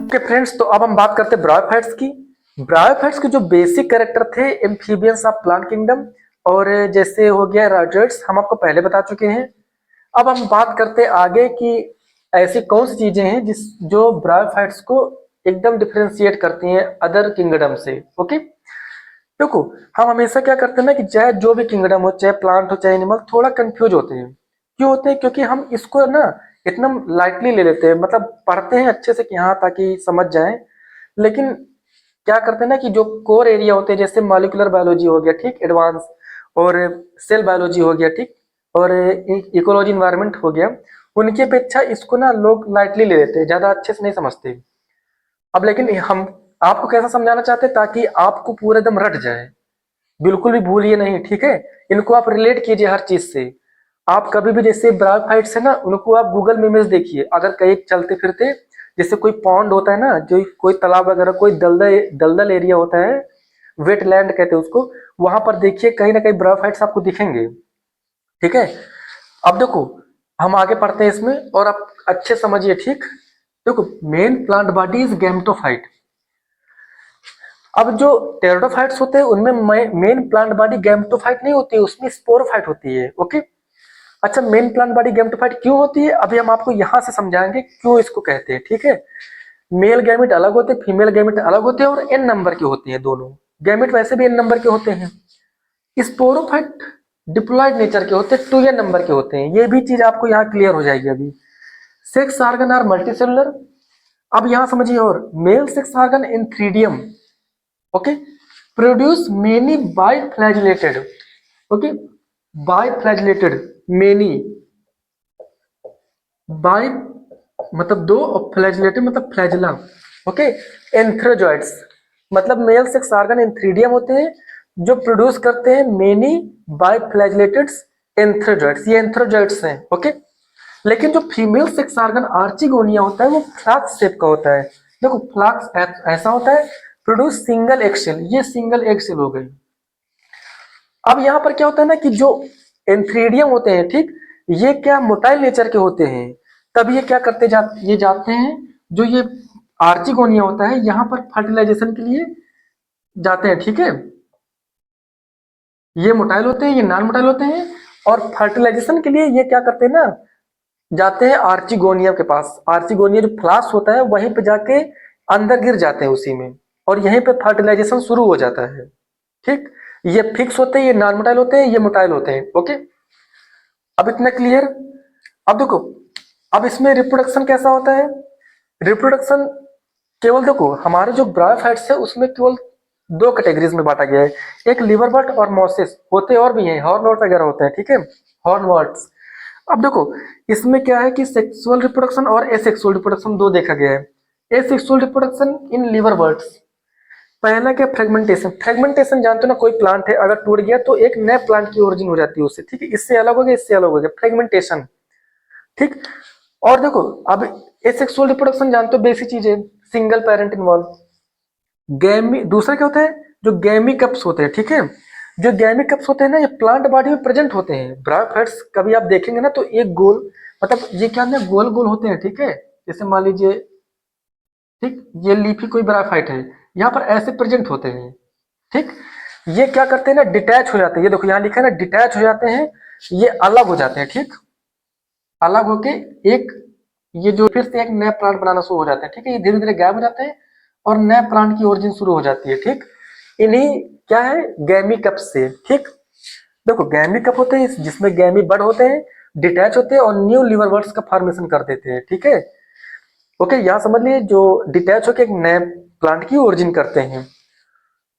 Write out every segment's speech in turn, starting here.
Okay friends, तो अब हम बात करते हैं ब्रायोफाइट्स की। ब्रायोफाइट्स के जो बेसिक कैरेक्टर थे, एम्फीबियंस ऑफ प्लांट किंगडम, और जैसे हो गया राइजर्ड्स, हम आपको पहले बता चुके हैं। अब हम बात करते हैं आगे कि ऐसी कौन सी चीजें हैं जो ब्रायोफाइट्स को एकदम डिफरेंशिएट करती हैं अदर किंगडम से। ओके, देखो हम हमेशा क्या करते हैं ना कि चाहे जो भी किंगडम हो, चाहे प्लांट हो चाहे एनिमल, थोड़ा कंफ्यूज होते हैं। क्यों होते हैं? क्योंकि हम इसको ना इतना लाइटली ले लेते हैं, मतलब पढ़ते हैं अच्छे से कि हाँ ताकि समझ जाए, लेकिन क्या करते हैं ना कि जो कोर एरिया होते हैं, जैसे मॉलिक्यूलर बायोलॉजी हो गया, ठीक, एडवांस, और सेल बायोलॉजी हो गया, ठीक, और इकोलॉजी इन्वायरमेंट हो गया, उनकी अपेक्षा इसको ना लोग लाइटली ले लेते हैं, ज्यादा अच्छे से नहीं समझते। अब लेकिन हम आपको कैसा समझाना चाहते हैं ताकि आपको पूरा एकदम रट जाए, बिल्कुल भी भूलिए नहीं, ठीक है। इनको आप रिलेट कीजिए हर चीज से। आप कभी भी जैसे ब्रायोफाइट्स है ना, उनको आप गूगल में इमेज देखिए, अगर कहीं चलते फिरते, जैसे कोई पॉन्ड होता है ना, जो कोई तालाब वगैरह, कोई दलदल दलदल एरिया होता है, वेटलैंड कहते हैं उसको, वहां पर देखिए कहीं ना कहीं ब्रायोफाइट्स आपको दिखेंगे, ठीक है। अब देखो हम आगे पढ़ते हैं इसमें, और आप अच्छे समझिए, ठीक। देखो main plant body is gametophyte. अब जो टेरिडोफाइट्स होते हैं उनमें मेन प्लांट बॉडी गैमेटोफाइट नहीं होती है, उसमें स्पोरोफाइट होती है। ओके, अच्छा, मेन प्लांट बॉडी गैमेटोफाइट क्यों होती है, अभी हम आपको यहां से समझाएंगे क्यों इसको कहते हैं, ठीक है। मेल गैमेट अलग होते हैं, फीमेल गैमेट अलग होते हैं, और एन नंबर के होते हैं दोनों। गैमेट वैसे भी एन नंबर के होते हैं। स्पोरोफाइट डिप्लॉयड नेचर के होते हैं, 2n नंबर के होते हैं। ये भी चीज आपको यहाँ क्लियर हो जाएगी अभी। Sex organ are multicellular. अब यहां समझिए, और male sex organ in antheridium, okay, produce many biflagellated, okay, biflagellated, many, bi मतलब दो, और फ्लैजिलेटेड मतलब फ्लैजिला, ओके, एंथ्रोजॉइड्स, मतलब मेल सेक्स ऑर्गन एंथ्रीडियम होते हैं जो प्रोड्यूस करते हैं मेनी बाइफ्लैजिलेटेड एंथ्रोजॉइड्स, ये एंथ्रोजॉइड्स हैं। ओके, लेकिन जो फीमेल सेक्स ऑर्गन आर्चिगोनिया होता है वो फ्लाक्स शेप का होता है। देखो फ्लाक्स ऐसा होता है, प्रोड्यूस सिंगल एक्सेल, ये सिंगल एक्सेल हो गई। अब यहाँ पर क्या होता है ना कि जो एंथ्रीडियम होते हैं, ठीक, ये क्या मोटाइल नेचर के होते हैं, तब ये क्या करते ये जाते हैं, जो ये आर्चिगोनिया होता है यहाँ पर फर्टिलाइजेशन के लिए जाते हैं, ठीक है। ये मोटाइल होते हैं, ये नॉन मोटाइल होते हैं, और फर्टिलाइजेशन के लिए ये क्या करते हैं ना, जाते हैं आर्चिगोनिया के पास। आर्चिगोनिया जो फ्लास्क होता है वहीं पे जाके अंदर गिर जाते हैं उसी में, और यहीं पे फर्टिलाइजेशन शुरू हो जाता है, ठीक। ये फिक्स होते हैं, ये नॉन मोटाइल होते हैं, ये मोटाइल होते हैं। ओके, अब इतना क्लियर। अब देखो, अब इसमें रिप्रोडक्शन कैसा होता है। रिप्रोडक्शन केवल देखो हमारे जो ब्रायोफाइट्स है उसमें केवल दो कैटेगरीज में बांटा गया है, एक लिवरबर्ट और मॉसेस, होते और भी हैं, हॉर्नवर्ट वगैरह होते हैं, ठीक है, हॉर्नवर्ट्स। अब देखो इसमें क्या है कि सेक्सुअल रिप्रोडक्शन और एसेक्सुअल रिप्रोडक्शन दो देखा गया है। एसेक्सुअल रिप्रोडक्शन इन लिवरबर्ट्स, पहला क्या, फ्रेगमेंटेशन। फ्रेगमेंटेशन जानते हो ना, कोई प्लांट है अगर टूट गया तो एक नए प्लांट की ओरिजिन हो जाती है उससे, ठीक है, इससे अलग हो गया, इससे अलग हो गया, फ्रेगमेंटेशन, ठीक। और देखो अब एसेक्सुअल रिप्रोडक्शन जानते हो, बेसिक चीज है, सिंगल पेरेंट इन्वॉल्व। गैमी, दूसरा क्या होता है, जो गैमी कप्स होते हैं, ठीक है। जो गैमी कप्स होते हैं ना, ये प्लांट बॉडी में प्रेजेंट होते हैं। ब्रायोफाइट्स कभी आप देखेंगे ना तो एक गोल, मतलब ये क्या है, गोल गोल होते हैं, ठीक है। जैसे मान लीजिए, ठीक, ये लीफी कोई ब्रायोफाइट है, यहाँ पर ऐसे प्रेजेंट होते हैं, ठीक। ये क्या करते हैं ना, डिटैच हो जाते हैं, ये देखो यहाँ लिखा है ना, डिटैच हो जाते हैं, ये अलग हो जाते हैं, ठीक, अलग होके एक, ये जो फिर से एक नया प्लांट बनाना शुरू हो जाता है, ठीक है, ये धीरे धीरे गायब हो जाते हैं और नए प्लांट की ओरिजिन शुरू हो जाती है, ठीक। इन्हीं क्या है, गैमी कप से, ठीक। देखो गैमी कप होते हैं जिसमें गैमी बड होते हैं, डिटैच होते हैं और न्यू लिवर बर्ड्स का फॉर्मेशन कर देते हैं, ठीक है। ओके, यहाँ समझ लिए, जो डिटैच होकर एक नए प्लांट की ओरिजिन करते हैं।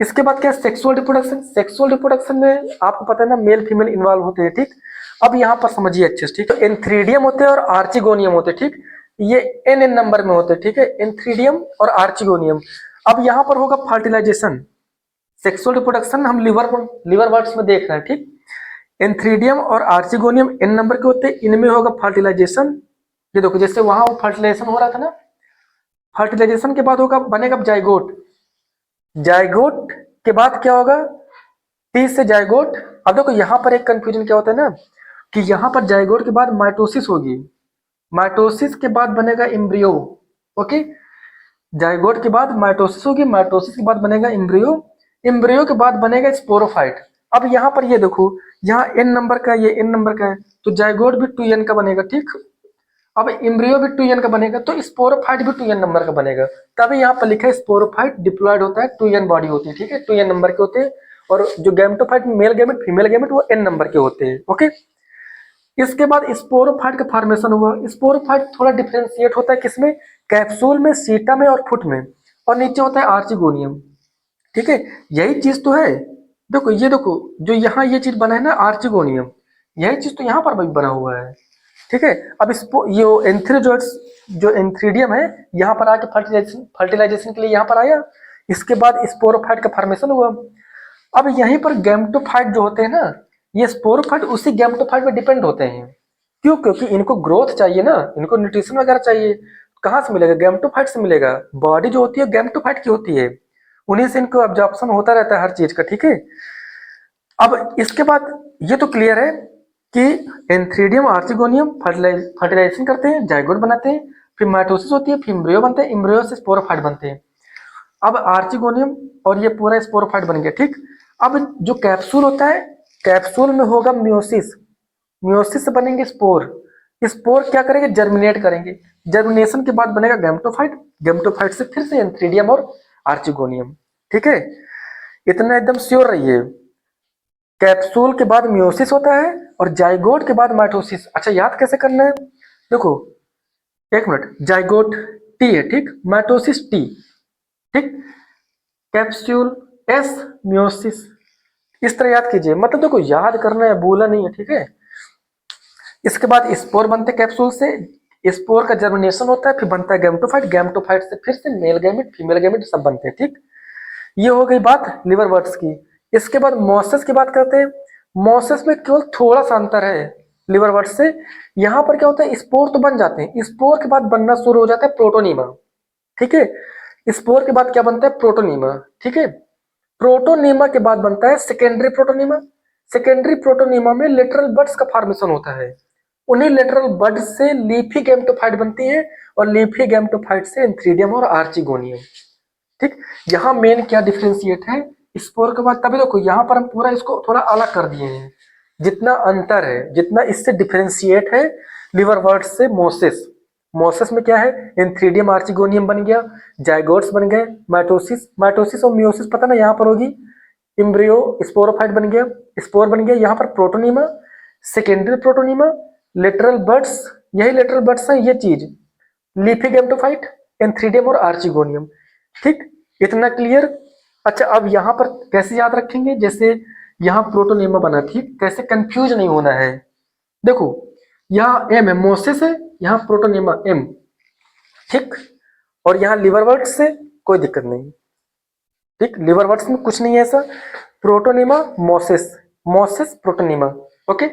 इसके बाद क्या, सेक्सुअल रिप्रोडक्शन। सेक्सुअल रिप्रोडक्शन में आपको पता है ना, मेल फीमेल इन्वॉल्व होते हैं, ठीक। अब यहाँ पर समझिए अच्छे से, ठीक, तो एंथ्रीडियम होते हैं और आर्चिगोनियम होते हैं, ठीक, ये एन एन नंबर में होते हैं, ठीक है, एंथ्रीडियम और आर्चिगोनियम। अब यहाँ पर होगा फर्टिलाइजेशन। सेक्सुअल रिप्रोडक्शन हम लिवर बर्ड्स में देख रहे हैं, ठीक। एंथ्रीडियम और आर्चिगोनियम एन नंबर के होते हैं, इनमें होगा फर्टिलाइजेशन। ये देखो जैसे वहां वो फर्टिलाइजेशन हो रहा था ना, फर्टिलाइजेशन के बाद होगा, बनेगा जाइगोट। जाइगोट के बाद क्या होगा, टी से जाइगोट। अब देखो यहाँ पर एक कंफ्यूजन क्या होता है ना, कि यहाँ पर जाइगोट के बाद माइटोसिस होगी, माइटोसिस के बाद बनेगा एम्ब्रियो। ओके, जाइगोट के बाद माइटोसिस होगी, माइटोसिस के बाद बनेगा एम्ब्रियो, एम्ब्रियो के बाद बनेगा स्पोरोफाइट। अब यहाँ पर ये देखो, यहाँ एन नंबर का, ये एन नंबर का है, तो जाइगोट भी 2n का बनेगा, ठीक। अब एम्ब्रियो भी 2n का बनेगा, तो स्पोरोफाइट भी 2n नंबर का बनेगा। तभी यहाँ पर लिखा है स्पोरोफाइट डिप्लॉयड होता है, 2n बॉडी होती है, ठीक है, 2n नंबर के होते हैं। और जो gametophyte, male gamete female gamete, वो n नंबर के होते हैं, ओके। इसके बाद स्पोरोफाइट का फॉर्मेशन हुआ। स्पोरोफाइट थोड़ा डिफरेंशिएट होता है किसमें, कैप्सूल में, सीटा में और फुट में, और नीचे होता है आर्चिगोनियम, ठीक है। यही चीज तो है, देखो ये देखो, जो यहाँ ये चीज बना है ना आर्चिगोनियम, यही चीज तो यहाँ पर भी बना हुआ है, ठीक है। अब ये एंथ्रीजोइड्स, जो एंथ्रीडियम है, यहाँ पर आके फर्टिलाइजेशन फर्टिलाइजेशन के लिए यहाँ पर आया। इसके बाद स्पोरोफाइट का फॉर्मेशन हुआ। अब यहीं पर गैमेटोफाइट जो होते हैं ना, ये स्पोरोफाइट उसी गैमेटोफाइट पे डिपेंड होते हैं। क्यों? क्योंकि इनको ग्रोथ चाहिए ना, इनको न्यूट्रिशन वगैरह चाहिए। कहाँ से मिलेगा? गैमेटोफाइट से मिलेगा। बॉडी जो होती है गैमेटोफाइट की होती है, उन्हीं से इनको एब्जॉर्प्शन होता रहता है हर चीज का, ठीक है। अब इसके बाद ये तो क्लियर है कि एंथ्रीडियम आर्चिगोनियम फर्टिलाइजेशन करते हैं, जाइगोट बनाते हैं, फिर माइटोसिस होती है, फिर इम्ब्रियो बनते हैं, इम्ब्रियो से स्पोरोफाइट बनते हैं। अब आर्चिगोनियम और ये पूरा स्पोरोफाइट बन गया, ठीक। अब जो कैप्सूल होता है, कैप्सूल में होगा मियोसिस, मियोसिस से बनेंगे स्पोर, स्पोर क्या करेंगे? जर्मिनेट करेंगे, जर्मिनेशन के बाद बनेगा गैमेटोफाइट, गैमेटोफाइट से फिर से एंथ्रीडियम और आर्चिगोनियम, ठीक है। इतना एकदम श्योर रहिए। कैप्सूल के बाद मियोसिस होता है और जाइगोट के बाद माइटोसिस। अच्छा, याद कैसे करना है? देखो, एक मिनट, जाइगोट टी है, ठीक, माइटोसिस टी, ठीक, कैप्सूल एस, मियोसिस, इस तरह याद कीजिए। मतलब देखो, याद करना है, बोला नहीं है, ठीक है। इसके बाद स्पोर बनते हैं कैप्सूल से, स्पोर का जर्मिनेशन होता है, फिर बनता है गैमेटोफाइट, गैमेटोफाइट से फिर से मेल गैमेट, फीमेल गैमेट सब बनते हैं, ठीक। ये हो गई बात लिवर वर्ड्स की। इसके बाद मोसेस की बात करते हैं। मोसेस में केवल थोड़ा सा अंतर है लिवर वर्ड्स से। यहाँ पर क्या होता है, स्पोर तो बन जाते हैं, स्पोर के बाद बनना शुरू हो जाता है प्रोटोनीमा, ठीक है। स्पोर के बाद क्या बनता है? प्रोटोनीमा, ठीक है। प्रोटोनीमा के बाद बनता है सेकेंडरी प्रोटोनीमा। सेकेंडरी प्रोटोनीमा में लेटरल बड्स का फॉर्मेशन होता है, उन्हीं लेटरल बड से लीफी गैमेटोफाइट बनती है, और लीफी गैमेटोफाइट से एंथ्रीडियम और आर्चिगोनियम, ठीक। यहाँ मेन क्या डिफ्रेंशिएट है स्पोर के बाद, तभी देखो यहाँ पर हम पूरा इसको थोड़ा अलग कर दिए हैं। जितना अंतर है, जितना इससे डिफ्रेंशिएट है लिवर वर्ड से मोसेस, मोसेस में क्या है? एंथ्रीडियम आर्चिगोनियम बन गया, जाइगोट्स बन गए, माइटोसिस, माइटोसिस और मियोसिस पता ना यहाँ पर होगी, इम्ब्रियो स्पोरोफाइट बन गया, स्पोर बन गया, यहाँ पर protonema, secondary protonema, lateral buds, यही लेटरल बड्स है, ये चीज लीफी गैमेटोफाइट, एंथ्रीडियम और आर्चिगोनियम, ठीक। इतना क्लियर। अच्छा, अब यहाँ पर कैसे याद रखेंगे? जैसे यहाँ प्रोटोनीमा बना, ठीक, कैसे कंफ्यूज नहीं होना है। देखो, यहाँ एम है, मोसेस है, यहाँ प्रोटोनीमा एम, ठीक। और यहाँ लिवर वर्ड्स से कोई दिक्कत नहीं, ठीक, लिवर वर्ड्स में कुछ नहीं है ऐसा। Protonema Moses, Moses protonema, okay.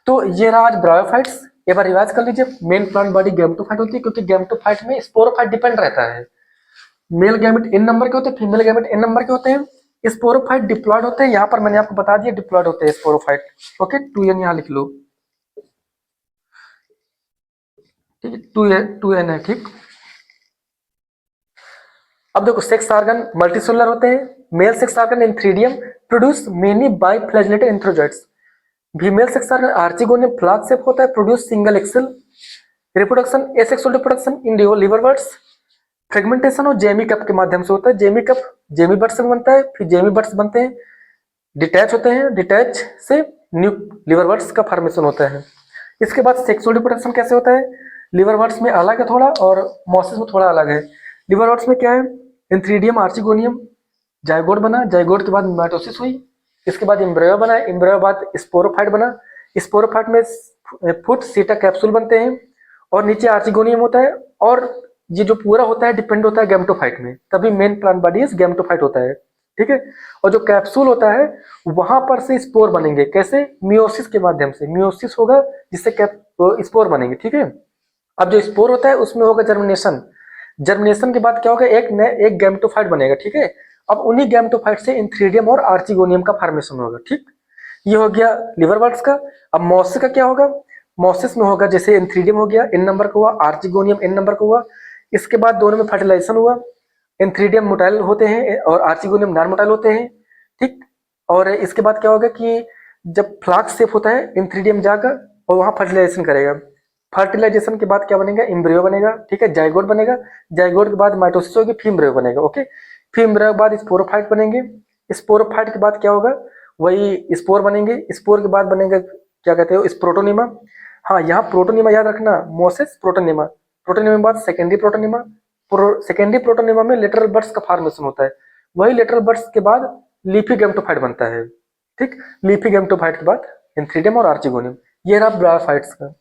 तो ये रहा आज ब्रायोफाइट्स। एक बार रिवाइज कर लीजिए। मेन प्लांट बॉडी गैमेटोफाइट होती है, क्योंकि गैमेटोफाइट में स्पोरोफाइट डिपेंड रहता है। मेल गैमेट n नंबर के होते हैं, फीमेल गैमेट n नंबर के होते हैं। स्पोरोफाइट डिप्लॉयड होते हैं, यहाँ पर मैंने आपको बता दिया डिप्लॉयड होते हैं स्पोरोफाइट, ओके। 2n यहाँ लिख लो, ठीक है, 2n है, ठीक। अब देखो, सेक्स ऑर्गन मल्टीसेलुलर होते हैं। Male sex organ antheridium produce many biflagellated antherozoids. Female sex organ archegonium flask shape होता है, produce single egg cell. Reproduction asexual reproduction in liverworts. Fragmentation और जेमी कप के माध्यम से होता है। जेमी कप जेमी बर्ड्स से बनता है, फिर जेमी बर्ड्स बनते हैं, डिटैच होते हैं, डिटैच से न्यू लिवर बर्ड्स का फॉर्मेशन होता है। इसके बाद सेक्सुअल रिप्रोडक्शन कैसे होता है? लिवर बर्ड्स में अलग है थोड़ा, और मॉसेस में थोड़ा अलग है। लिवर बर्ड्स में क्या है? एंथ्रीडियम आर्चिगोनियम, जाइगोट बना, जाइगोट के बाद माइटोसिस हुई, इसके बाद एम्ब्रियो बना, एम्ब्रियो बाद स्पोरोफाइट बना, स्पोरोफाइट में फुट सीटा कैप्सूल बनते हैं, और नीचे आर्चिगोनियम होता है। और ये जो पूरा होता है डिपेंड होता है गैमेटोफाइट में, तभी मेन प्लांट बॉडी गैमेटोफाइट होता है, ठीक है। और जो कैप्सूल होता है वहां पर से स्पोर बनेंगे, कैसे? मियोसिस के माध्यम से, मियोसिस होगा जिससे स्पोर बनेंगे, ठीक है। अब जो स्पोर होता है उसमें होगा जर्मिनेशन, जर्मिनेशन के बाद क्या होगा? एक गैमेटोफाइट बनेगा, ठीक है। अब उन्हीं गैमेटोफाइट से इंथ्रीडियम और आर्चिगोनियम का फॉर्मेशन होगा, ठीक। ये हो गया लिवर बर्ड्स का। अब मोसेस का क्या होगा? मोसेस में होगा जैसे इंथ्रीडियम हो गया, n नंबर का हुआ, आर्चिगोनियम n नंबर का हुआ, इसके बाद दोनों में फर्टिलाइजेशन हुआ, एंथ्रीडियम मोटाइल होते हैं और आर्चिगोनियम नॉन मोटाइल होते हैं, ठीक। और इसके बाद क्या होगा कि जब फ्लास्क सेफ होता है, एंथ्रीडियम जाकर और वहां फर्टिलाइजेशन करेगा। फर्टिलाइजेशन के बाद क्या बनेगा, एम्ब्रियो बनेगा, ठीक है, जाइगोट बनेगा, जाइगोट के बाद माइटोसिस होगी, फिर एम्ब्रियो बनेगा, ओके। फिर एम्ब्रियो के बाद स्पोरोफाइट बनेंगे, स्पोरोफाइट के बाद क्या होगा, वही स्पोर बनेंगे, स्पोर के बाद बनेगा क्या कहते हो, स्प्रोटोनिमा। हाँ, यहाँ प्रोटोनिमा याद रखना, मोसेस प्रोटोनिमा, प्रोटोनिमा के बाद सेकेंडरी प्रोटोनिमा, सेकेंडरी प्रोटोनिमा में लेटरल बड्स का फॉर्मेशन होता है, वही लेटरल बड्स के बाद लीफी गैमेटोफाइट बनता है, ठीक। लीफी गैमेटोफाइट के बाद एंथ्रीडियम और आर्चिगोनियम। ये रहा ब्रायोफाइट्स का।